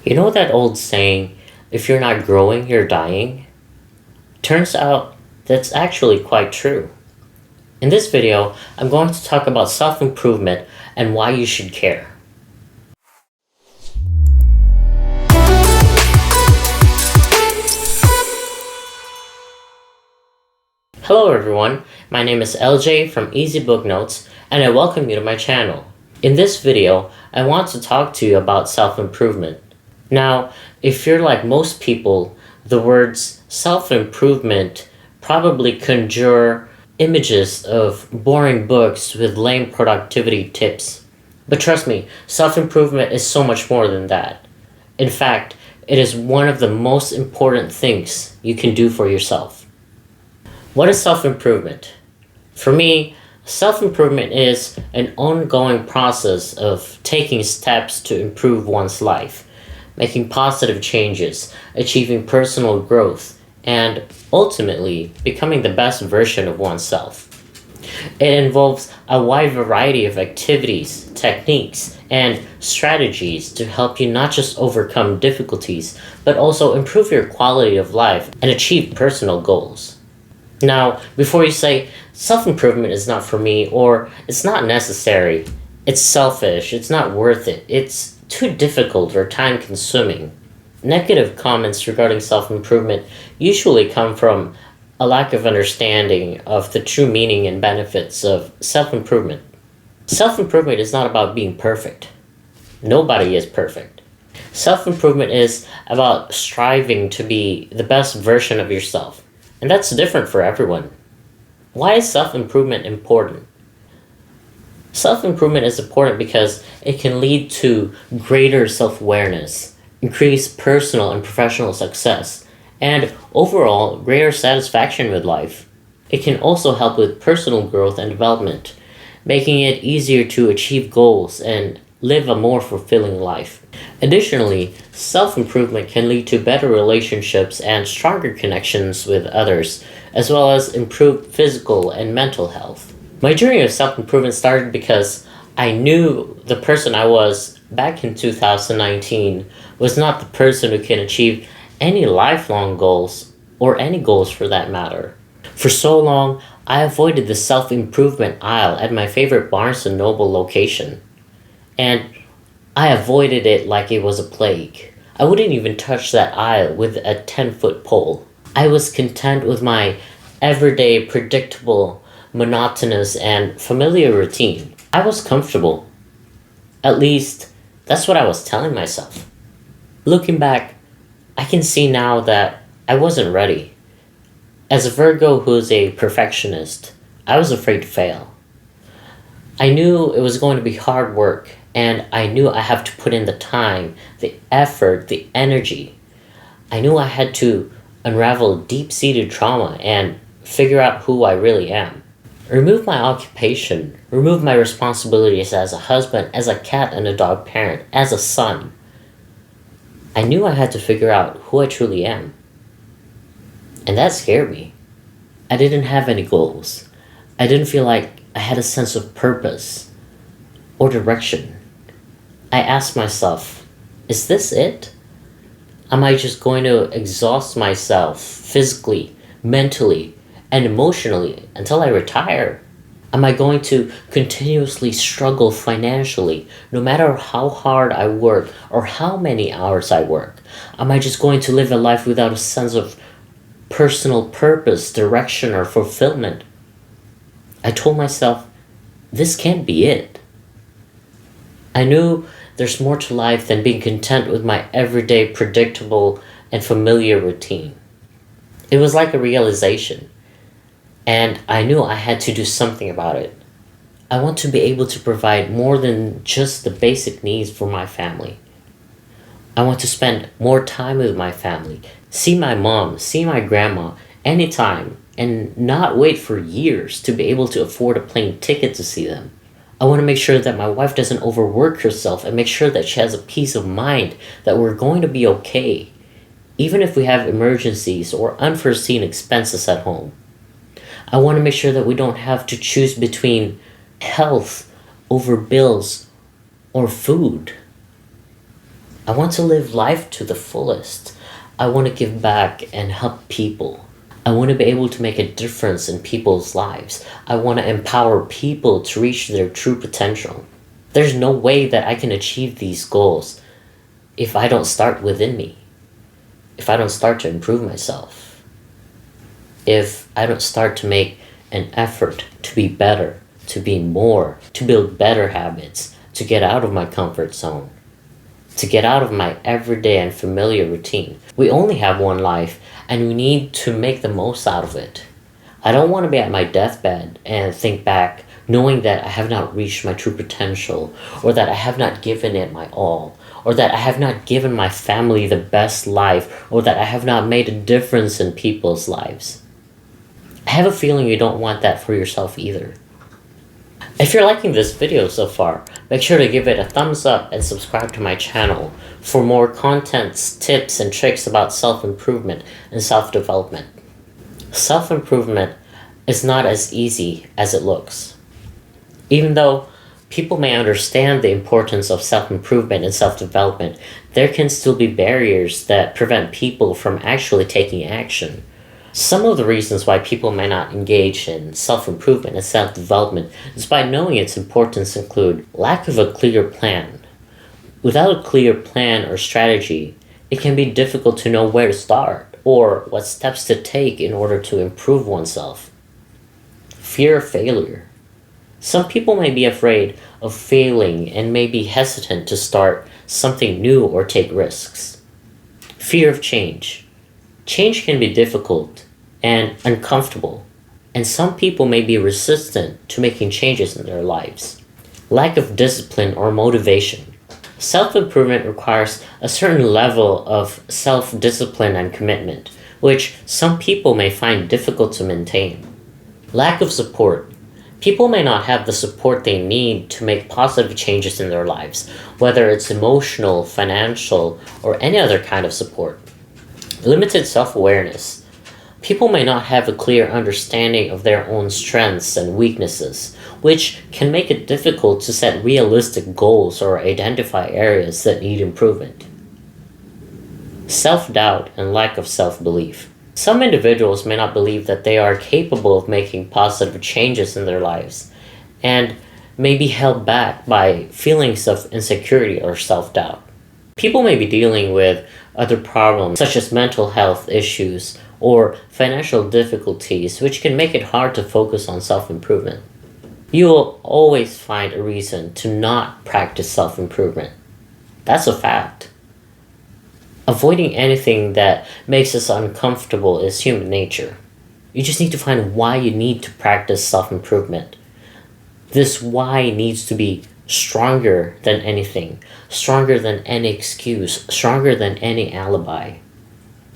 You know that old saying, if you're not growing, you're dying? Turns out that's actually quite true. In this video, I'm going to talk about self-improvement and why you should care. Hello everyone, my name is LJ from Easy Book Notes and I welcome you to my channel. In this video, I want to talk to you about self-improvement. Now, if you're like most people, the words self-improvement probably conjure images of boring books with lame productivity tips. But trust me, self-improvement is so much more than that. In fact, it is one of the most important things you can do for yourself. What is self-improvement? For me, self-improvement is an ongoing process of taking steps to improve one's life, making positive changes, achieving personal growth, and ultimately becoming the best version of oneself. It involves a wide variety of activities, techniques, and strategies to help you not just overcome difficulties, but also improve your quality of life and achieve personal goals. Now, before you say, self-improvement is not for me, or it's not necessary, it's selfish, it's not worth it, it's too difficult or time-consuming. Negative comments regarding self-improvement usually come from a lack of understanding of the true meaning and benefits of self-improvement. Self-improvement is not about being perfect. Nobody is perfect. Self-improvement is about striving to be the best version of yourself. And that's different for everyone. Why is self-improvement important? Self-improvement is important because it can lead to greater self-awareness, increased personal and professional success, and overall greater satisfaction with life. It can also help with personal growth and development, making it easier to achieve goals and live a more fulfilling life. Additionally, self-improvement can lead to better relationships and stronger connections with others, as well as improved physical and mental health. My journey of self-improvement started because I knew the person I was back in 2019 was not the person who can achieve any lifelong goals, or any goals for that matter. For so long, I avoided the self-improvement aisle at my favorite Barnes & Noble location. And I avoided it like it was a plague. I wouldn't even touch that aisle with a 10-foot pole. I was content with my everyday, predictable, monotonous, and familiar routine. I was comfortable. At least, that's what I was telling myself. Looking back, I can see now that I wasn't ready. As a Virgo who's a perfectionist, I was afraid to fail. I knew it was going to be hard work, and I knew I have to put in the time, the effort, the energy. I knew I had to unravel deep-seated trauma and figure out who I really am. Remove my occupation, remove my responsibilities as a husband, as a cat and a dog parent, as a son. I knew I had to figure out who I truly am. And that scared me. I didn't have any goals. I didn't feel like I had a sense of purpose or direction. I asked myself, is this it? Am I just going to exhaust myself physically, mentally, and emotionally until I retire? Am I going to continuously struggle financially no matter how hard I work or how many hours I work? Am I just going to live a life without a sense of personal purpose, direction, or fulfillment? I told myself, this can't be it. I knew there's more to life than being content with my everyday, predictable, and familiar routine. It was like a realization, and I knew I had to do something about it. I want to be able to provide more than just the basic needs for my family. I want to spend more time with my family, see my mom, see my grandma anytime, and not wait for years to be able to afford a plane ticket to see them. I want to make sure that my wife doesn't overwork herself and make sure that she has a peace of mind that we're going to be okay, even if we have emergencies or unforeseen expenses at home. I want to make sure that we don't have to choose between health over bills or food. I want to live life to the fullest. I want to give back and help people. I want to be able to make a difference in people's lives. I want to empower people to reach their true potential. There's no way that I can achieve these goals if I don't start within me, if I don't start to improve myself, if I don't start to make an effort to be better, to be more, to build better habits, to get out of my comfort zone, to get out of my everyday and familiar routine. We only have one life, and we need to make the most out of it. I don't want to be at my deathbed and think back knowing that I have not reached my true potential, or that I have not given it my all, or that I have not given my family the best life, or that I have not made a difference in people's lives. I have a feeling you don't want that for yourself either. If you're liking this video so far, make sure to give it a thumbs up and subscribe to my channel for more contents, tips, and tricks about self-improvement and self-development. Self-improvement is not as easy as it looks. Even though people may understand the importance of self-improvement and self-development, there can still be barriers that prevent people from actually taking action. Some of the reasons why people may not engage in self-improvement and self-development, despite knowing its importance, include lack of a clear plan. Without a clear plan or strategy, it can be difficult to know where to start or what steps to take in order to improve oneself. Fear of failure. Some people may be afraid of failing and may be hesitant to start something new or take risks. Fear of change. Change can be difficult and uncomfortable, and some people may be resistant to making changes in their lives. Lack of discipline or motivation. Self-improvement requires a certain level of self-discipline and commitment, which some people may find difficult to maintain. Lack of support. People may not have the support they need to make positive changes in their lives, whether it's emotional, financial, or any other kind of support. Limited self-awareness. People may not have a clear understanding of their own strengths and weaknesses, which can make it difficult to set realistic goals or identify areas that need improvement. Self-doubt and lack of self-belief. Some individuals may not believe that they are capable of making positive changes in their lives, and may be held back by feelings of insecurity or self-doubt. People may be dealing with other problems such as mental health issues or financial difficulties, which can make it hard to focus on self-improvement. You will always find a reason to not practice self-improvement. That's a fact. Avoiding anything that makes us uncomfortable is human nature. You just need to find why you need to practice self-improvement. This why needs to be stronger than anything, stronger than any excuse, stronger than any alibi.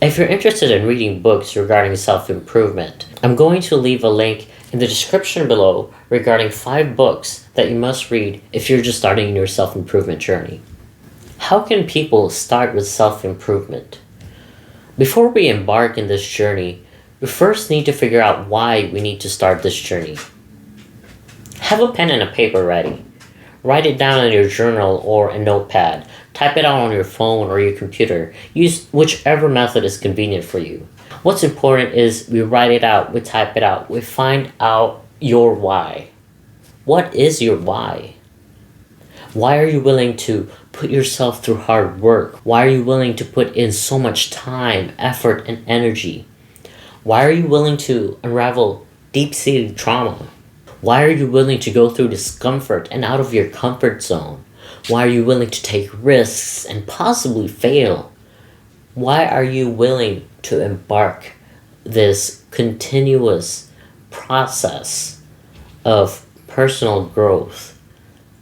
If you're interested in reading books regarding self-improvement, I'm going to leave a link in the description below regarding 5 books that you must read if you're just starting your self-improvement journey. How can people start with self-improvement? Before we embark in this journey, we first need to figure out why we need to start this journey. Have a pen and a paper ready. Write it down in your journal or a notepad. Type it out on your phone or your computer. Use whichever method is convenient for you. What's important is we write it out, we type it out, we find out your why. What is your why? Why are you willing to put yourself through hard work? Why are you willing to put in so much time, effort, and energy? Why are you willing to unravel deep-seated trauma? Why are you willing to go through discomfort and out of your comfort zone? Why are you willing to take risks and possibly fail? Why are you willing to embark this continuous process of personal growth,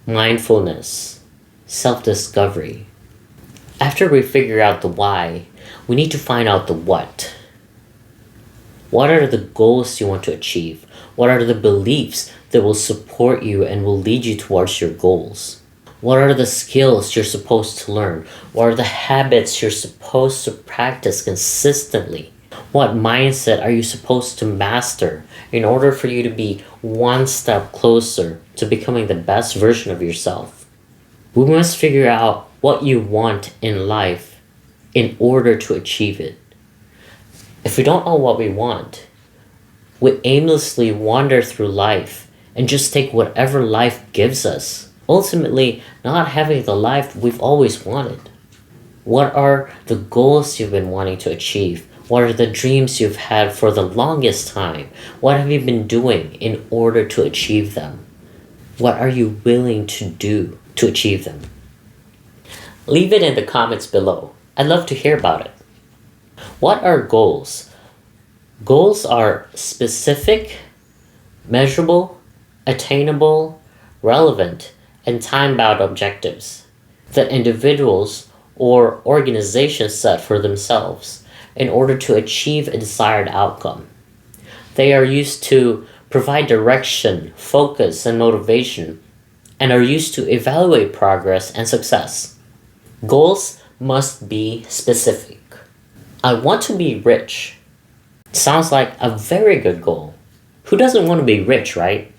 mindfulness, self-discovery? After we figure out the why, we need to find out the what. What are the goals you want to achieve? What are the beliefs that will support you and will lead you towards your goals? What are the skills you're supposed to learn? What are the habits you're supposed to practice consistently? What mindset are you supposed to master in order for you to be one step closer to becoming the best version of yourself? We must figure out what you want in life in order to achieve it. If we don't know what we want, we aimlessly wander through life and just take whatever life gives us, ultimately not having the life we've always wanted. What are the goals you've been wanting to achieve? What are the dreams you've had for the longest time? What have you been doing in order to achieve them? What are you willing to do to achieve them? Leave it in the comments below. I'd love to hear about it. What are goals? Goals are specific, measurable, attainable, relevant, and time-bound objectives that individuals or organizations set for themselves in order to achieve a desired outcome. They are used to provide direction, focus, and motivation, and are used to evaluate progress and success. Goals must be specific. I want to be rich. Sounds like a very good goal. Who doesn't want to be rich, right?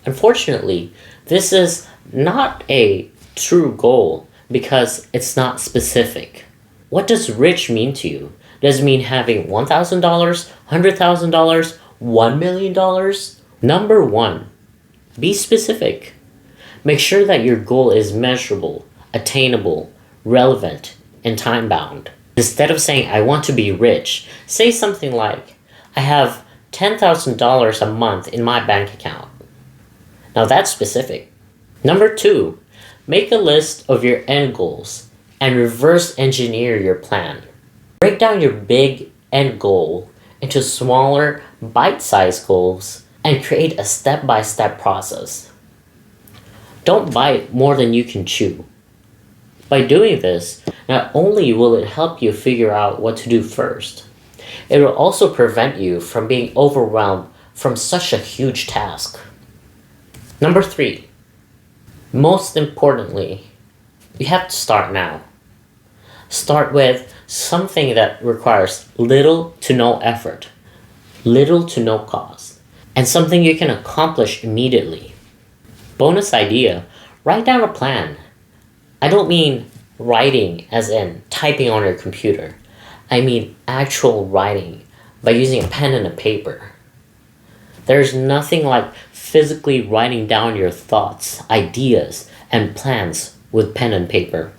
Unfortunately, this is not a true goal because it's not specific. What does rich mean to you? Does it mean having $1,000, $100,000, $1 million? Number one, be specific. Make sure that your goal is measurable, attainable, relevant, and time-bound. Instead of saying, I want to be rich, say something like, I have $10,000 a month in my bank account. Now that's specific. Number two, make a list of your end goals and reverse engineer your plan. Break down your big end goal into smaller, bite-sized goals and create a step-by-step process. Don't bite more than you can chew. By doing this, not only will it help you figure out what to do first, it will also prevent you from being overwhelmed from such a huge task. Number three, most importantly, you have to start now. Start with something that requires little to no effort, little to no cost, and something you can accomplish immediately. Bonus idea, write down a plan. I don't mean writing as in typing on your computer. I mean actual writing by using a pen and a paper. There's nothing like physically writing down your thoughts, ideas, and plans with pen and paper.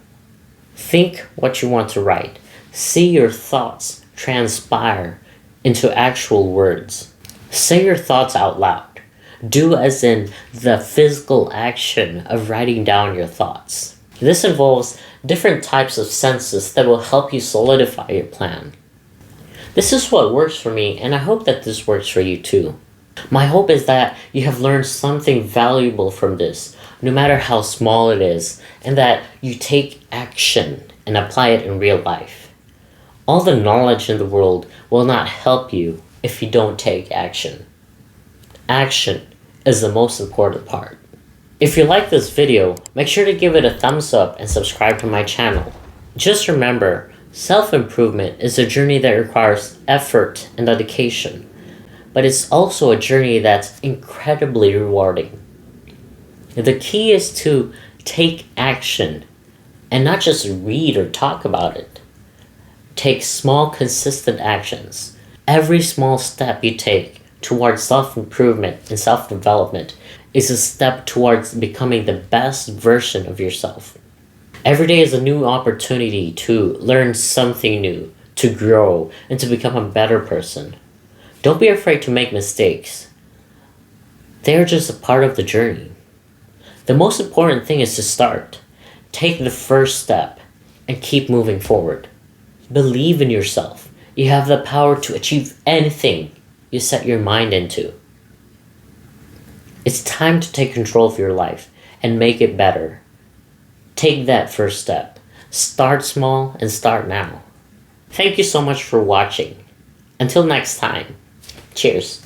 Think what you want to write. See your thoughts transpire into actual words. Say your thoughts out loud. Do as in the physical action of writing down your thoughts. This involves different types of senses that will help you solidify your plan. This is what works for me, and I hope that this works for you too. My hope is that you have learned something valuable from this, no matter how small it is, and that you take action and apply it in real life. All the knowledge in the world will not help you if you don't take action. Action is the most important part. If you like this video, make sure to give it a thumbs up and subscribe to my channel. Just remember, self-improvement is a journey that requires effort and dedication, but it's also a journey that's incredibly rewarding. The key is to take action and not just read or talk about it. Take small, consistent actions. Every small step you take towards self-improvement and self-development is a step towards becoming the best version of yourself. Every day is a new opportunity to learn something new, to grow, and to become a better person. Don't be afraid to make mistakes. They are just a part of the journey. The most important thing is to start. Take the first step and keep moving forward. Believe in yourself. You have the power to achieve anything you set your mind into. It's time to take control of your life and make it better. Take that first step. Start small and start now. Thank you so much for watching. Until next time, cheers.